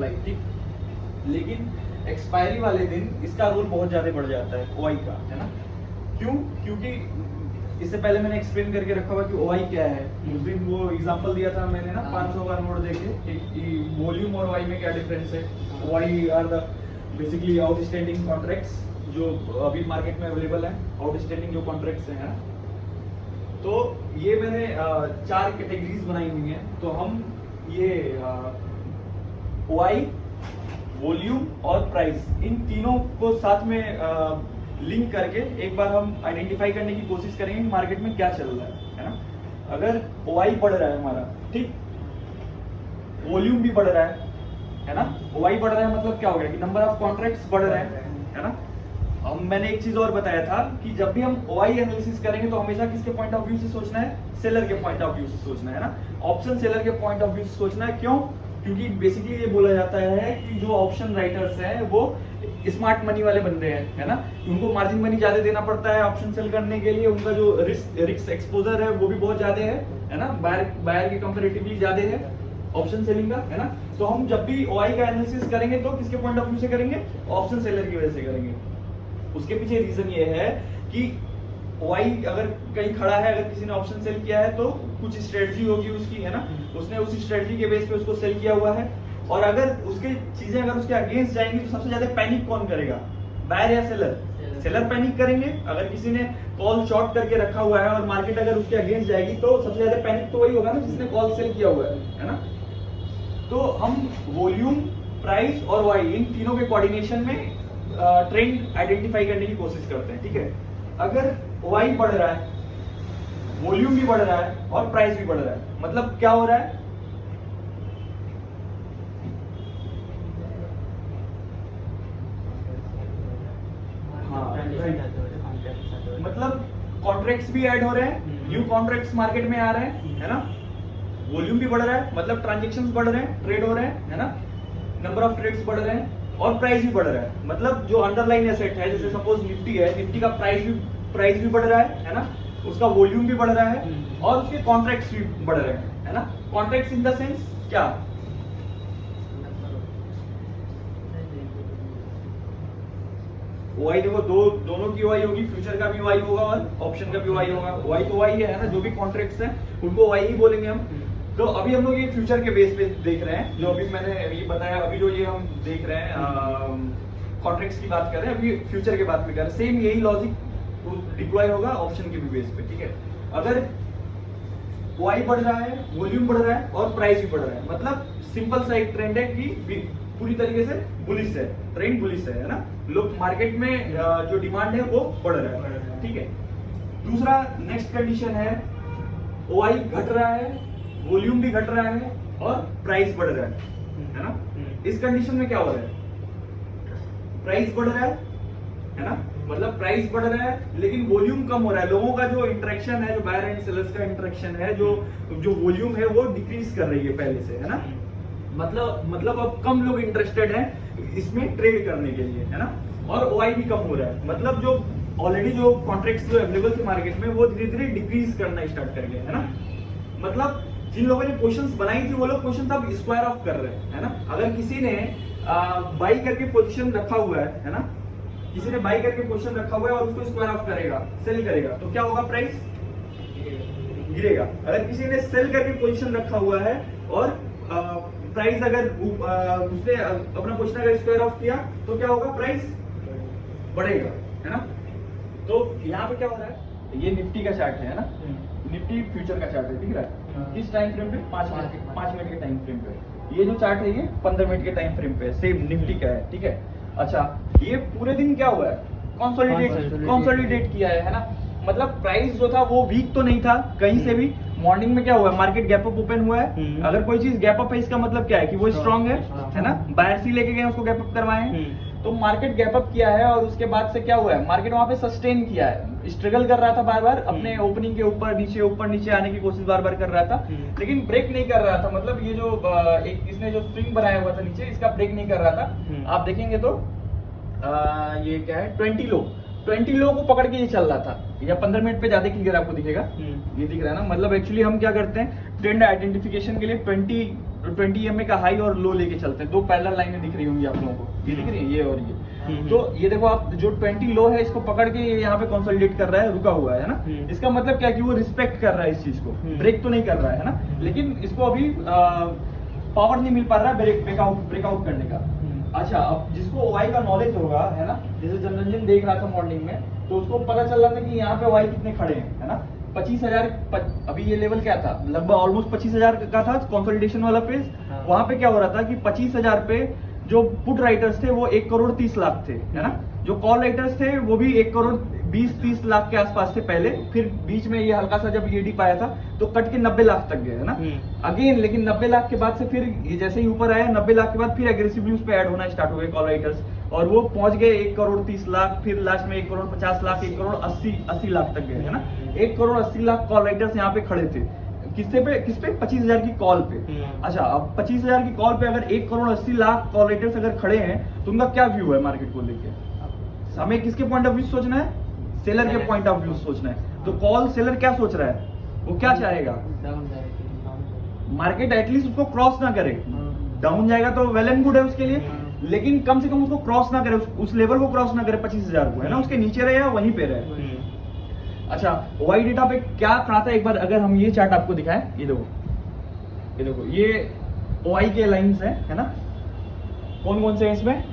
Supply, ठीक। लेकिन expiry वाले दिन इसका रोल बहुत ज्यादा बढ़ जाता है ओआई का, है ना। क्यों? क्योंकि इससे पहले मैंने एक्सप्लेन करके रखा हुआ कि ओआई क्या है। उस दिन वो एग्जांपल दिया था मैंने ना 500 का नोट देके कि वॉल्यूम और ओआई में क्या डिफरेंस है। OI are the basically outstanding contracts जो अभी मार्केट में अवेलेबल है, आउटस्टैंडिंग जो कॉन्ट्रैक्ट्स हैं, है ना। तो ये मैंने 4 कैटेगरीज बनाई हुई हैं। तो हम ये ओआई, वॉल्यूम और प्राइस, इन तीनों को साथ में लिंक करके एक बार हम आइडेंटिफाई करने की कोशिश करेंगे कि मार्केट में क्या चल रहा है ना। अगर ओआई बढ़ रहा है हमारा, ठीक, वॉल्यूम भी बढ़ रहा है ना। ओआई बढ़ रहा है मतलब क्या हो गया कि नंबर ऑफ कॉन्ट्रैक्ट्स बढ़ रहे हैं, है ना। अब मैंने एक चीज और बताया था कि जब भी हम ओआई एनालिसिस करेंगे तो हमेशा किसके पॉइंट ऑफ व्यू से सोचना है? सेलर के पॉइंट ऑफ व्यू से सोचना है ना। ऑप्शन सेलर के पॉइंट ऑफ व्यू से सोचना है। क्यों? क्योंकि बेसिकली ये बोला जाता है कि जो ऑप्शन राइटर्स हैं वो स्मार्ट मनी वाले बंदे हैं, है ना। उनको मार्जिन मनी ज्यादा देना पड़ता है ऑप्शन सेल करने के लिए। उनका जो रिस्क एक्सपोजर है वो भी बहुत ज्यादा है ना। बायर के कंपैरेटिवली ज्यादा है ऑप्शन सेलिंग का, है ना। तो हम जब भी ओआई का एनालिसिस करेंगे तो किसके पॉइंट ऑफ व्यू से करेंगे? ऑप्शन सेलर की वजह से करेंगे। उसके पीछे रीजन ये है कि ओआई अगर कहीं खड़ा है, अगर किसी ने ऑप्शन सेल किया है तो कुछ स्ट्रेटजी होगी उसकी, है ना। उसने उसी स्ट्रेटजी के बेस पे उसको सेल किया हुआ है। और अगर उसके चीजें अगर उसके अगेंस्ट जाएंगी तो सबसे ज्यादा पैनिक कौन करेगा? बायर या सेलर? सेलर पैनिक करेंगे। अगर किसी ने कॉल शॉर्ट करके रखा हुआ है और मार्केट अगर उसके अगेंस्ट जाएगी तो सबसे ज्यादा पैनिक तो वही होगा ना जिसने कॉल सेल किया हुआ है ना। तो हम वॉल्यूम, प्राइस और ओआई, इन तीनों के कोऑर्डिनेशन में ट्रेंड आइडेंटिफाई करने की कोशिश करते हैं, ठीक है। अगर ओआई बढ़ रहा है, वॉल्यूम भी बढ़ रहा है और प्राइस भी बढ़ रहा है, मतलब क्या हो रहा है? मतलब कॉन्ट्रैक्ट्स भी ऐड हो रहे हैं, न्यू कॉन्ट्रैक्ट्स मार्केट में आ रहे हैं, है ना। वॉल्यूम भी बढ़ रहा है मतलब ट्रांजैक्शंस बढ़ रहे हैं, ट्रेड हो रहे हैं, है ना। नंबर ऑफ ट्रेड्स बढ़ रहे हैं और प्राइस भी बढ़ रहा है। मतलब जो अंडरलाइन एसेट है, जैसे सपोज निफ्टी है, निफ्टी का प्राइस भी बढ़ रहा है ना। उसका वॉल्यूम भी बढ़ रहा है और उसके कॉन्ट्रैक्ट्स भी बढ़ रहे हैं, है ना। कॉन्ट्रैक्ट्स इन द सेंस क्या? ओआई देखो दोनों की ओआई होगी, फ्यूचर का भी ओआई होगा और ऑप्शन का भी ओआई होगा। ओआई तो ओआई है ना, जो भी कॉन्ट्रैक्ट्स हैं उनको ओआई ही बोलेंगे हम। तो अभी हम लोग ये फ्यूचर के बेस पे देख रहे हैं, जो अभी मैंने ये बताया। अभी जो ये हम देख रहे हैं कॉन्ट्रैक्ट्स की बात कर रहे हैं, अभी फ्यूचर के बात में कर रहे हैं। सेम यही लॉजिक डिप्लॉय होगा ऑप्शन के भी बेस पे, ठीक है। अगर ओआई बढ़ रहा है, वॉल्यूम बढ़ रहा है और प्राइस भी बढ़ रहा है, मतलब सिंपल सा एक ट्रेंड है कि पूरी तरीके से बुलिश है, ट्रेंड बुलिश है ना। लोग मार्केट में जो डिमांड है वो बढ़ रहा है, ठीक है। दूसरा नेक्स्ट कंडीशन है ओआई घट रहा है, वॉल्यूम भी घट रहा है और प्राइस बढ़ रहा है ना। इस कंडीशन में क्या हो रहा है? प्राइस बढ़ रहा है ना, मतलब प्राइस बढ़ रहा है लेकिन वॉल्यूम कम हो रहा है। लोगों का जो इंटरेक्शन है, जो बायर एंड सेलर्स का इंटरेक्शन है, जो वॉल्यूम है वो डिक्रीज कर रही है पहले से, है ना। मतलब अब कम लोग इंटरेस्टेड हैं इसमें ट्रेड करने के लिए, है ना। और ओआई भी कम हो रहा है, मतलब जो ऑलरेडी जो कॉन्ट्रैक्ट्स जो अवेलेबल थे मार्केट में वो धीरे धीरे डिक्रीज करना स्टार्ट कर गए, है ना। मतलब जिन लोगों ने पोजीशंस बनाई थी वो लोग पोजीशंस अब स्क्वायर ऑफ कर रहे हैं, है ना। अगर किसी ने बाई करके पोजीशन रखा हुआ है ना, किसी ने बाई करके पोजीशन रखा हुआ है और उसको स्क्वायर ऑफ करेगा, सेल करेगा, तो क्या होगा? प्राइस गिरेगा। अगर किसी ने सेल करके पोजीशन रखा हुआ है और प्राइस अगर उसने अपना पोजीशन अगर स्क्वायर ऑफ किया तो क्या होगा? प्राइस बढ़ेगा, है ना। तो यहाँ पे क्या हो रहा है? ये निफ्टी का चार्ट है ना, निफ्टी फ्यूचर का चार्ट है, दिख रहा है। किस टाइम फ्रेम पे? 5 मिनट के टाइम फ्रेम पे। ये जो चार्ट है ये 15 मिनट के टाइम फ्रेम पे सेम निफ्टी का है, ठीक है। अच्छा, ये पूरे दिन क्या हुआ है? कंसोलिडेट किया है ना। मतलब प्राइस जो था वो वीक तो नहीं था कहीं से भी। मॉर्निंग में क्या हुआ? मार्केट गैप अप ओपन हुआ है। अगर कोई चीज गैप अप है इसका मतलब क्या है कि वो स्ट्रांग है ना। बायर्स ही लेके गए उसको गैप अप करवाए, तो मार्केट गैप अप किया है और उसके बाद से क्या हुआ है? मार्केट वहां पे सस्टेन किया है, स्ट्रगल कर रहा था बार बार अपने ओपनिंग के ऊपर नीचे आने की कोशिश बार बार कर रहा था, लेकिन ब्रेक नहीं कर रहा था। मतलब ये जो एक इसने जो स्विंग बनाया हुआ था नीचे, इसका ब्रेक नहीं कर रहा था। आप देखेंगे तो ये क्या है? 20 लो को पकड़ के ये चल रहा था। या 15 मिनट पे ज्यादा क्लियर आपको दिखेगा, ये दिख रहा है ना। मतलब एक्चुअली हम क्या करते हैं ट्रेंड आइडेंटिफिकेशन के लिए 20 20 EMA का हाई और लो लेके चलते हैं। दो पैरेलल लाइनें दिख रही होंगी आप लोगों को, ये दिख रही है, ये और ये। तो ये देखो आप, जो 20 लो है इसको पकड़ के ये यहाँ पे कंसोलिडेट कर रहा है, रुका हुआ है ना। इसका मतलब क्या है कि वो रिस्पेक्ट कर रहा है इस चीज को, ब्रेक तो नहीं कर रहा है ना, लेकिन इसको अभी पावर नहीं मिल पा रहा है ब्रेकआउट करने का। अच्छा, अब जिसको OI का नॉलेज होगा, है ना, जैसे जनरंजन देख रहा था मॉर्निंग में, तो उसको पता चल रहा था कि यहाँ पे OI कितने खड़े हैं, है ना। 25,000 अभी ये लेवल क्या था, लगभग ऑलमोस्ट 25,000 का था कंसोलिडेशन वाला फेज। वहां पे क्या हो रहा था कि 25,000 पे जो पुट राइटर्स थे वो 1,30,00,000 थे, है ना। जो कॉल राइटर्स थे वो भी 1,20,30 लाख के आसपास थे पहले, फिर बीच में ये हल्का सा जब ये डिप आया था तो कट के 90 लाख तक गए, है ना। अगेन लेकिन 90 लाख के बाद से फिर ये जैसे ही ऊपर आया, 90 लाख के बाद फिर एग्रेसिवली उस पे ऐड होना स्टार्ट हो गए कॉल राइटर्स, और वो पहुंच गए 1,30,00,000, फिर लास्ट में 1,50,00,000, 1,80,00,000 तक गए, है ना। 1,80,00,000 कॉल राइटर्स यहाँ पे खड़े थे, किस पे 25,000 की कॉल पे। अच्छा, अब 25,000 की कॉल पे अगर 1,80,00,000 कॉल राइटर्स अगर खड़े हैं तो उनका क्या व्यू है मार्केट को लेके। हमें किसके पॉइंट ऑफ व्यू सोचना है, सेलर के पॉइंट ऑफ व्यू सोचना है। तो कॉल सेलर क्या सोच रहा है, वो क्या चाहेगा, मार्केट एटलीस्ट उसको क्रॉस ना करे। डाउन जाएगा तो वेल एंड गुड है उसके लिए, लेकिन कम से कम उसको क्रॉस ना करे, उस लेवल को क्रॉस ना करे 25,000 को, है ना, उसके नीचे रहे या वहीं पे रहे। अच्छा, OI डेटा पे क्या खड़ा था, एक बार अगर हम ये चार्ट आपको दिखाएं, ये देखो ये OI के लाइंस है ना। कौन कौन से हैं इसमें,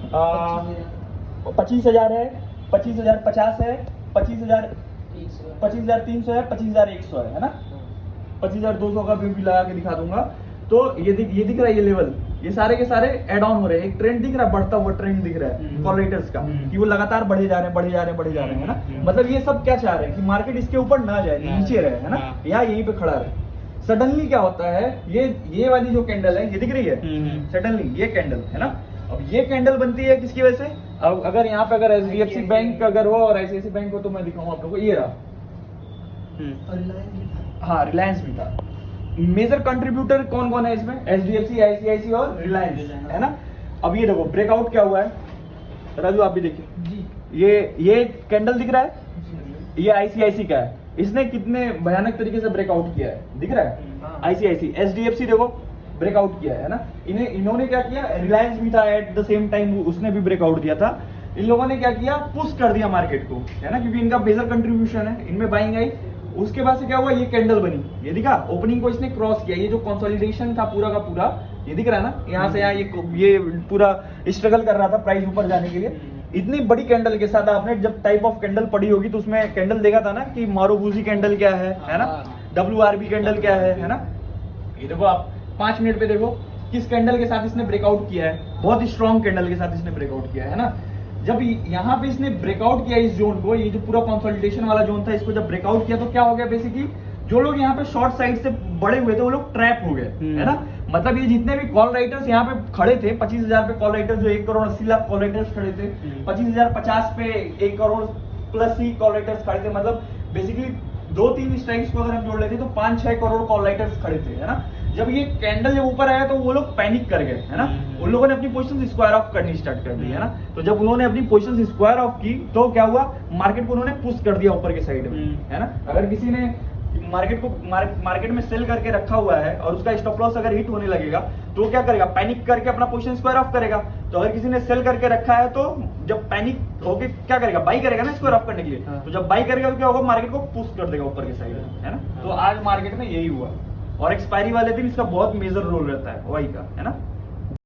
25,000 है, 25,050 है, 25,300 है, 25,100 है ना। 25,200 का भी लगा के दिखा दूंगा। तो ये दिख रहा है, ये लेवल, ये सारे के सारे एड ऑन हो रहे हैं। एक ट्रेंड दिख रहा है, बढ़ता हुआ ट्रेंड दिख रहा है कॉल राइटर्स का, कि वो लगातार बढ़े जा रहे हैं, है ना। मतलब ये सब क्या चाह रहे हैं कि मार्केट इसके ऊपर ना जाए, नीचे रहे, है ना, या यहीं पे खड़ा रहे। सडनली क्या होता है, ये वाली जो कैंडल है, ये दिख रही है, सडनली ये कैंडल, है ना। अब ये कैंडल बनती है किसकी वजह से, अब अगर यहाँ पे अगर HDFC बैंक अगर हो और ICICI बैंक हो, तो मैं दिखाऊं आप लोगों को, ये रहा, हाँ, रिलायंस भी था। मेजर कंट्रीब्यूटर कौन कौन है इसमें, HDFC, ICICI और रिलायंस, है ना। अब ये देखो ब्रेकआउट क्या हुआ है, राजू आप भी देखिए, ये कैंडल दिख रहा है, ये ICICI का है, इसने कितने भयानक तरीके से ब्रेकआउट किया है, दिख रहा है। ICICI, HDFC देखो ब्रेकआउट किया है ना। इन्होंने क्या किया, रिलायंस भी था एट द सेम टाइम, उसने भी ब्रेकआउट दिया था। इन लोगों ने क्या किया, पुश कर दिया मार्केट को, है ना, क्योंकि इनका मेजर कंट्रीब्यूशन है, इनमें बाइंग आई। उसके बाद से क्या हुआ, ये कैंडल बनी, ये दिखा, ओपनिंग को इसने क्रॉस किया। ये जो कंसोलिडेशन था पूरा का पूरा, ये दिख रहा है ना, यहाँ से यहाँ ये पूरा स्ट्रगल कर रहा था प्राइस ऊपर जाने के लिए। इतनी बड़ी कैंडल के साथ आपने जब टाइप ऑफ कैंडल पड़ी होगी तो उसमें कैंडल देखा था ना कि मारुबुजी कैंडल क्या है ना, WRB कैंडल क्या है ना। ये देखो आप 5 मिनट पे देखो किस कैंडल के साथ इसने ब्रेकआउट किया है, बहुत ही स्ट्रॉन्ग कैंडल के साथ इसने ब्रेकआउट किया है ना। जब यहाँ पे इसने ब्रेकआउट किया इस जोन को, ये जो पूरा कंसोलिडेशन वाला जोन था, इसको जब ब्रेकआउट किया तो क्या हो गया, बेसिकली जो लोग यहाँ पे शॉर्ट साइड से बड़े हुए थे वो लोग ट्रैप हो गए, है ना। मतलब ये जितने भी कॉल राइटर्स यहाँ पे खड़े थे, 25,000 पे कॉल राइटर्स, जो 1,80,00,000 कॉल राइटर्स खड़े थे, 25,050 पे 1 करोड़ प्लस ही कॉल राइटर्स खड़े थे। मतलब बेसिकली 2-3 स्ट्राइक्स को अगर हम जोड़ लेते तो 5-6 करोड़ कॉल राइटर्स खड़े थे, है ना। जब ये कैंडल जब ऊपर आया तो वो लोग पैनिक कर गए, है ना। उन लोगों ने अपनी पोजीशन स्क्वायर ऑफ करनी स्टार्ट कर दी, है ना। तो जब उन्होंने अपनी पोजीशन स्क्वायर ऑफ की तो क्या हुआ, मार्केट को उन्होंने पुश कर दिया ऊपर के साइड में, है ना। अगर किसी ने मार्केट में सेल करके रखा हुआ है और उसका स्टॉप लॉस अगर हिट होने लगेगा तो वो क्या करेगा, पैनिक करके अपना पोजीशन स्क्वायर ऑफ करेगा। तो अगर किसी ने सेल करके रखा है तो जब पैनिक होके क्या करेगा, बाई करेगा ना स्क्वायर ऑफ करने के लिए। तो जब बाई करेगा तो क्या होगा, मार्केट को पुश कर देगा ऊपर के साइड में, है ना। तो आज मार्केट में यही हुआ, और एक्सपायरी वाले दिन इसका बहुत मेजर रोल रहता है OI का, है ना।